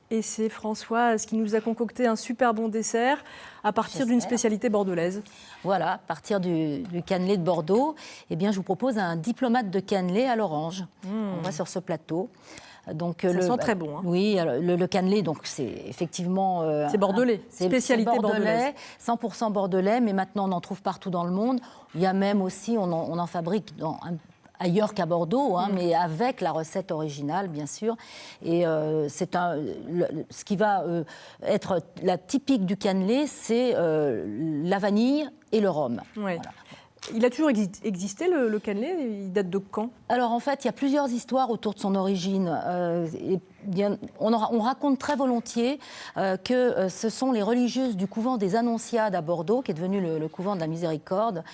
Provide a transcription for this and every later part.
Et c'est Françoise qui nous a concocté un super bon dessert à partir d'une spécialité bordelaise. Voilà, à partir du cannelé de Bordeaux, eh bien, je vous propose un diplomate de cannelé à l'orange. On voit sur ce plateau. Donc, ça sent très bon. Hein. Oui, le cannelé, donc c'est effectivement... c'est bordelais, spécialité bordelaise. 100% bordelais, mais maintenant on en trouve partout dans le monde. Il y a même aussi, on en fabrique ailleurs qu'à Bordeaux, mais avec la recette originale, bien sûr. Et ce qui va être la typique du cannelé, c'est la vanille et le rhum. Ouais. Voilà. Il a toujours existé, le cannelé? Il date de quand? Alors, en fait, il y a plusieurs histoires autour de son origine. On raconte très volontiers que ce sont les religieuses du couvent des Annonciades à Bordeaux, qui est devenu le couvent de la Miséricorde,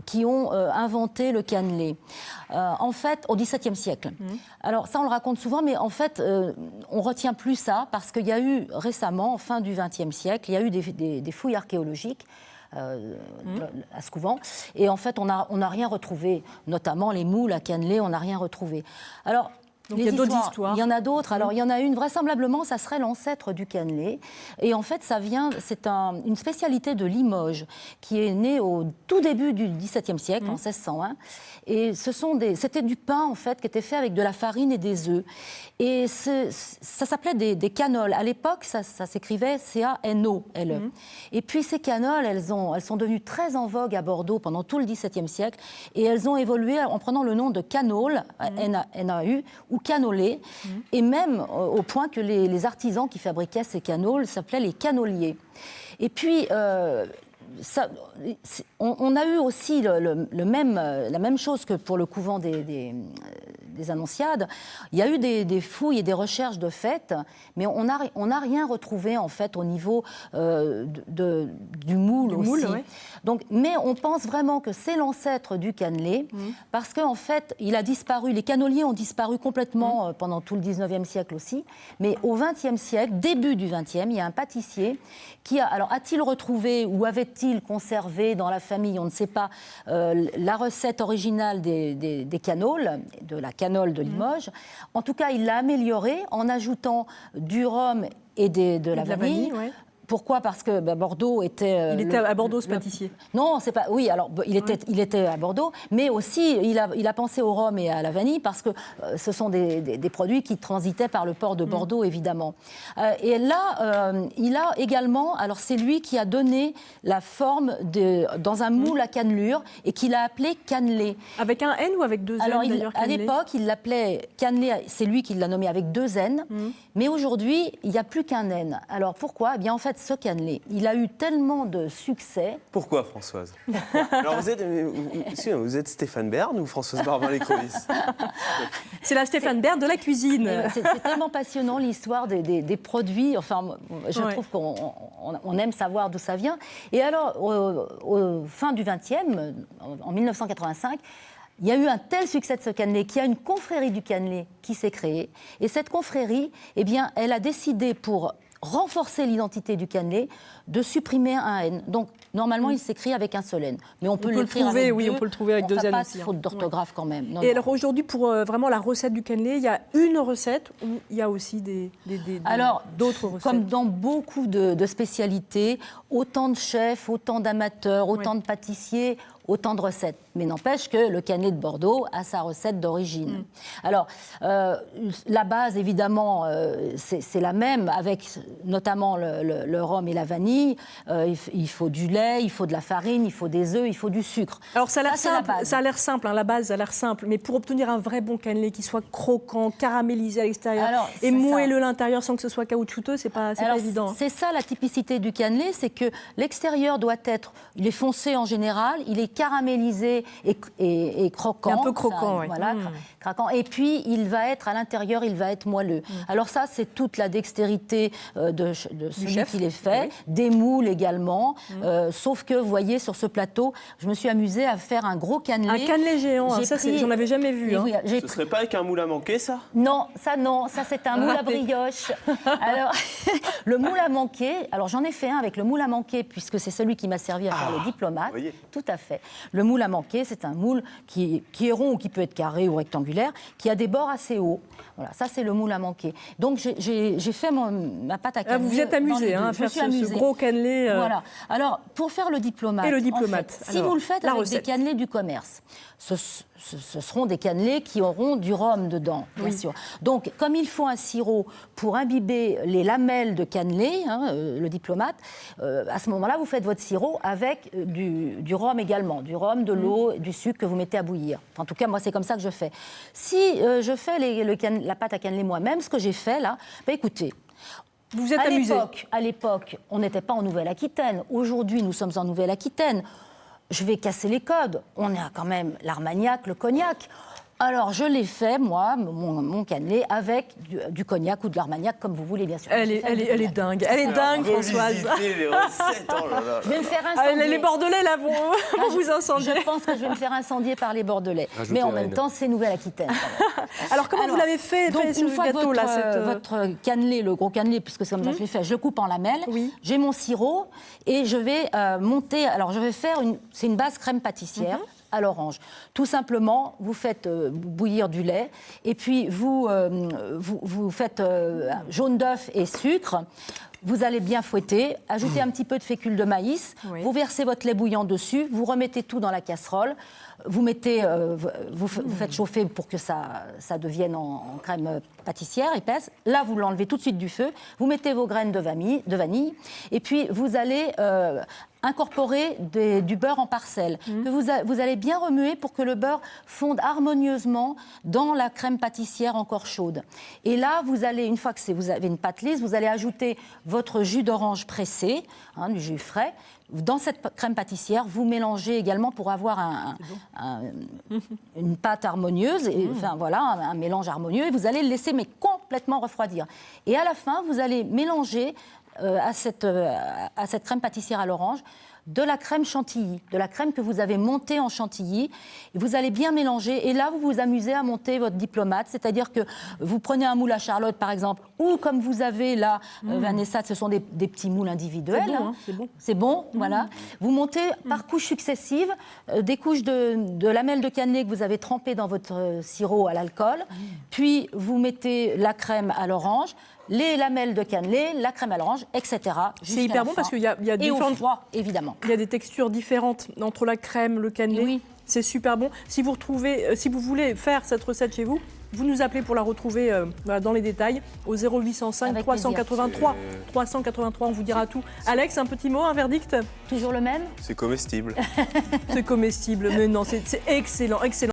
qui ont inventé le cannelé. En fait, au XVIIe siècle. Alors, ça, on le raconte souvent, mais en fait, on ne retient plus ça, parce qu'il y a eu récemment, fin du XXe siècle, il y a eu des fouilles archéologiques à ce couvent. Et en fait, on n'a rien retrouvé, notamment les moules à cannelé, on n'a rien retrouvé. Alors, donc il y a d'autres histoires. Il y en a d'autres. Alors, il y en a une, vraisemblablement, ça serait l'ancêtre du cannelé. Et en fait, c'est une spécialité de Limoges qui est née au tout début du XVIIe siècle, en 1601. Et c'était du pain, en fait, qui était fait avec de la farine et des œufs. Et ça s'appelait des canoles. À l'époque, ça s'écrivait C-A-N-O-L-E. Et puis, ces canoles, elles sont devenues très en vogue à Bordeaux pendant tout le XVIIe siècle. Et elles ont évolué en prenant le nom de canole, N-A-U, ou canolé, et même au point que les artisans qui fabriquaient ces canoles s'appelaient les canoliers. Et puis, on a eu aussi la même chose que pour le couvent des Annonciades. Il y a eu des fouilles et des recherches de fait, mais on n'a rien retrouvé en fait au niveau du moule aussi. Ouais. Donc, mais on pense vraiment que c'est l'ancêtre du cannelé, parce qu'en fait, il a disparu. Les canneliers ont disparu complètement pendant tout le 19e siècle aussi. Mais au 20e siècle, début du 20e, il y a un pâtissier qui a-t-il retrouvé ou avait-il conservé dans la famille, on ne sait pas, la recette originale des canoles, de la canole de Limoges. En tout cas, il l'a améliorée en ajoutant du rhum et de la vanille. Ouais. Pourquoi? Parce que Bordeaux était... il était à Bordeaux, ce pâtissier. Non, c'est pas... Oui, alors, il était à Bordeaux, mais aussi, il a pensé au rhum et à la vanille, parce que ce sont des produits qui transitaient par le port de Bordeaux, évidemment. Et là, il a également... Alors, c'est lui qui a donné la forme dans un moule à cannelure, et qui l'a appelé cannelé. Avec un N ou avec deux N, d'ailleurs, à l'époque, il l'appelait cannelé, c'est lui qui l'a nommé avec deux N, mais aujourd'hui, il n'y a plus qu'un N. Alors, pourquoi? Eh bien, en fait, ce cannelé, il a eu tellement de succès. Pourquoi, Françoise? Alors, vous êtes Stéphane Bern ou Françoise Barbin-Lécreville? C'est la Stéphane Bern de la cuisine. C'est tellement passionnant, l'histoire des produits. Enfin, je trouve qu'on aime savoir d'où ça vient. Et alors, au fin du 20e, en 1985, il y a eu un tel succès de ce cannelé qu'il y a une confrérie du cannelé qui s'est créée. Et cette confrérie, eh bien, elle a décidé, pour renforcer l'identité du cannelé, de supprimer un N. Donc, normalement, il s'écrit avec un seul N. Mais on peut l'écrire avec deux. Oui, on peut le trouver avec deux N aussi. Pas de faute d'orthographe quand même. Non, alors aujourd'hui, pour vraiment la recette du cannelé, il y a une recette ou il y a aussi d'autres recettes? Comme dans beaucoup de spécialités, autant de chefs, autant d'amateurs, autant de pâtissiers, autant de recettes. Mais n'empêche que le cannelé de Bordeaux a sa recette d'origine. Alors, la base, évidemment, c'est la même, avec notamment le rhum et la vanille. Il faut du lait, il faut de la farine, il faut des œufs, il faut du sucre. Alors, ça a l'air simple, la base a l'air simple, mais pour obtenir un vrai bon cannelé qui soit croquant, caramélisé à l'extérieur et moelleux à l'intérieur sans que ce soit caoutchouteux, c'est pas évident. C'est ça la typicité du cannelé, c'est que l'extérieur doit être, il est foncé en général, il est caramélisé et croquant. Un peu croquant, oui. Voilà, craquant. Et puis, à l'intérieur, il va être moelleux. Alors ça, c'est toute la dextérité de celui qui les fait, des moules également. Sauf que, vous voyez, sur ce plateau, je me suis amusée à faire un gros cannelé. Un cannelé géant, j'en avais jamais vu. Ce ne serait pas avec un moule à manquer, ça? Non, ça c'est un moule à brioche. Alors, le moule à manquer, alors j'en ai fait un avec le moule à manquer, puisque c'est celui qui m'a servi à faire le diplomate. Tout à fait. Le moule à manquer, c'est un moule qui est rond ou qui peut être carré ou rectangulaire, qui a des bords assez hauts. Voilà, ça c'est le moule à manquer. Donc j'ai fait ma pâte à cannelé. Vous vous êtes amusé à faire ce gros cannelé. Voilà. Alors, pour faire le diplomate, et le diplomate. En fait, si vous le faites avec des cannelés du commerce, ce seront des cannelés qui auront du rhum dedans, bien sûr. Donc, comme il faut un sirop pour imbiber les lamelles de cannelé, le diplomate, à ce moment-là, vous faites votre sirop avec du rhum également, du rhum, de l'eau, du sucre que vous mettez à bouillir. En tout cas, moi, c'est comme ça que je fais. Si je fais la pâte à cannelé moi-même, ce que j'ai fait là, écoutez, vous êtes amusé. À l'époque, on n'était pas en Nouvelle-Aquitaine. Aujourd'hui, nous sommes en Nouvelle-Aquitaine. Je vais casser les codes. On a quand même l'Armagnac, le cognac. Alors, je l'ai fait, moi, mon cannelé, avec du cognac ou de l'Armagnac, comme vous voulez, bien sûr. Elle est dingue. Elle est dingue, Françoise. Les recettes, oh là là. Je vais me faire incendier. Les Bordelais, là, vont vous incendier. Je pense que je vais me faire incendier par les Bordelais. Mais en même temps, c'est Nouvelle-Aquitaine. Alors, comment vous l'avez fait, une fois que votre cannelé, le gros cannelé, puisque c'est comme ça que je l'ai fait, je le coupe en lamelles. Oui. J'ai mon sirop et je vais monter. Alors, je vais faire c'est une base crème pâtissière. À l'orange. Tout simplement, vous faites bouillir du lait et puis vous faites jaune d'œuf et sucre. Vous allez bien fouetter, ajouter un petit peu de fécule de maïs, vous versez votre lait bouillant dessus, vous remettez tout dans la casserole, vous mettez, vous faites chauffer pour que ça devienne en crème pâtissière épaisse. Là, vous l'enlevez tout de suite du feu, vous mettez vos graines de vanille et puis vous allez incorporer du beurre en parcelles que vous allez bien remuer pour que le beurre fonde harmonieusement dans la crème pâtissière encore chaude. Et là, vous allez, une fois que vous avez une pâte lisse, vous allez ajouter votre jus d'orange pressé, du jus frais. Dans cette crème pâtissière, vous mélangez également pour avoir une pâte harmonieuse, et, enfin voilà, un mélange harmonieux, et vous allez le laisser mais complètement refroidir. Et à la fin, vous allez mélanger à cette crème pâtissière à l'orange de la crème chantilly, de la crème que vous avez montée en chantilly. Et vous allez bien mélanger et là, vous vous amusez à monter votre diplomate. C'est-à-dire que vous prenez un moule à Charlotte, par exemple, ou comme vous avez là, Vanessa, ce sont des petits moules individuels. C'est bon, c'est bon. C'est bon, voilà. Vous montez par couches successives des couches de lamelles de cannelé que vous avez trempées dans votre sirop à l'alcool. Puis, vous mettez la crème à l'orange, les lamelles de cannelé, la crème à l'orange, etc. C'est hyper bon parce qu'il y a différentes... au froid, évidemment. Il y a des textures différentes entre la crème, le cannelé. Oui. C'est super bon. Si vous voulez faire cette recette chez vous, vous nous appelez pour la retrouver dans les détails au 0805 383 383. On vous dira tout. Alex, un petit mot, un verdict? Toujours le même? C'est comestible. C'est comestible, mais non, c'est excellent, excellent.